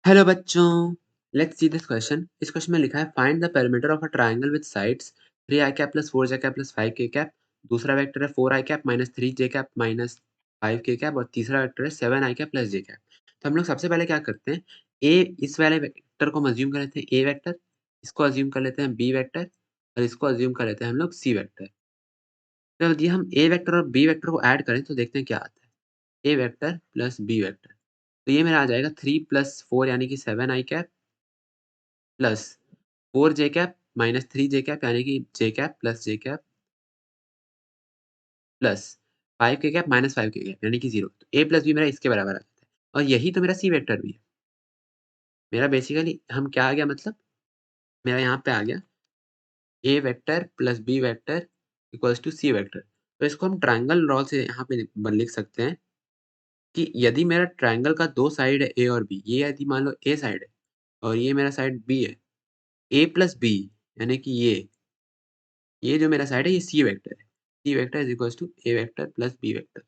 Hello बच्चों, let's see this question. इस question में लिखा है find the perimeter of a triangle with sides 3i cap plus 4j cap plus 5k cap. दूसरा vector है 4i cap minus 3j cap minus 5k cap और तीसरा vector है 7i cap plus j cap. तो हम लोग सबसे पहले क्या करते हैं, ए इस वाले वेक्टर को हम अज्यूम कर लेते हैं ए वेक्टर, इसको अज्यूम कर लेते हैं बी वेक्टर और इसको अज्यूम कर लेते हैं हम लोग सी वेक्टर। तो यदि हम ए वेक्टर और बी वेक्टर को ऐड करें तो देखते हैं क्या आता है। ए वेक्टर प्लस बी वेक्टर, तो ये मेरा आ जाएगा 3 प्लस 4 यानी कि 7i cap plus 4j cap minus 3j cap यानी कि j cap plus j cap plus 5k cap minus 5k cap यानी कि 0। तो a प्लस b मेरा इसके बराबर आ जाता है और यही तो मेरा c वेक्टर भी है। मेरा बेसिकली हम क्या आ गया मतलब, मेरा यहाँ पे आ गया a vector plus b vector equals to c vector. तो इसको हम ट्रायंगल लॉ से यहाँ पे लिख सकते हैं कि यदि मेरा ट्रायंगल का 2 साइड है a और b, ये यदि मान लो a साइड है और ये मेरा साइड b है, a प्लस b यानी कि ये जो मेरा साइड है ये सी वेक्टर है। C vector is equals to A vector plus B vector.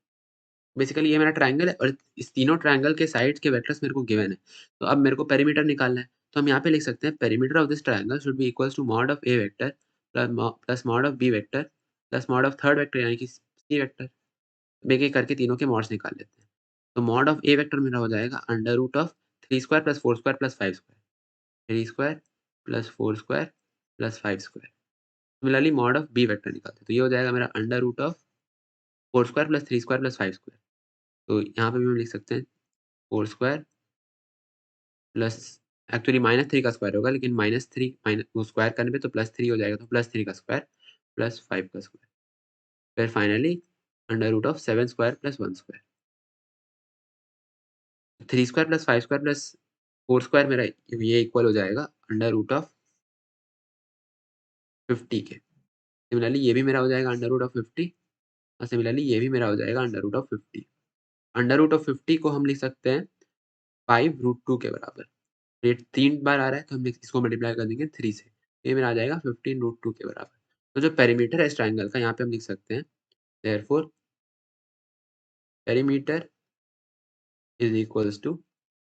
Basically ये मेरा ट्रायंगल है और इस तीनों ट्रायंगल के साइड्स के वेक्टर्स मेरे को गिवन है। तो अब मेरे को पेरीमीटर निकालना है। तो हम यहाँ पे लिख सकते हैं perimeter of this triangle should be equals to mod of A vector plus mod of B vector plus mod of third vector यानी कि सी वेक्टर। अब एक-एक करके तीनों के मॉड्स निकाल लेते हैं। तो मॉड ऑफ ए वेक्टर मेरा हो जाएगा under root of 3 square plus 4 square plus 5 square. 3 square plus 4 square plus 5 square. Similarly mod of B vector निकालते हैं। तो ये हो जाएगा मेरा under root of 4 square plus 3 square plus 5 square. तो यहाँ पे भी हम लिख सकते हैं 4 स्क्वायर प्लस एक्चुअली -3 का स्क्वायर होगा, लेकिन -3 माइनस वो स्क्वायर करने पे तो +3 हो जाएगा, तो +3 का स्क्वायर प्लस 5 का स्क्वायर। फिर finally under root of 7 square plus 1 square. 3 square plus 5 square plus 4 square मेरा ये इक्वल हो जाएगा अंडर रूट ऑफ 50 के। सिमिलरली ये भी मेरा हो जाएगा अंडर रूट ऑफ 50 और सिमिलरली ये भी मेरा हो जाएगा under root of 50। Under root of 50 को हम लिख सकते हैं 5 रूट 2 के बराबर। ये 3 बार आ रहा है तो हम इसको मल्टीप्लाई कर देंगे 3 से। ये मेरा आ जाएगा 15√2 के बराबर। तो जो पेरीमीटर है इस ट्रायंगल का यहाँ पे हम लिख सकते हैं therefore perimeter is equals to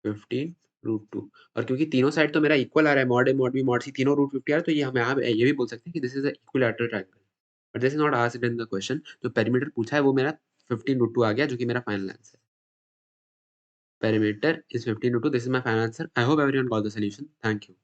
15√2। और क्योंकि तीनों साइड तो मेरा इक्वल आ रहा है, मॉड ए, मॉड बी, मॉड सी तीनों रूट 50 आ रहा है, तो ये हम यहाँ ये भी बोल सकते हैं कि this is a equilateral triangle. But this is not asked in the question. जो पेरीमीटर पूछा है वो मेरा 15√2 आ गया, जो कि मेरा फाइनल आंसर है। Perimeter is 15√2. This is my final answer. I hope everyone got the solution. Thank you.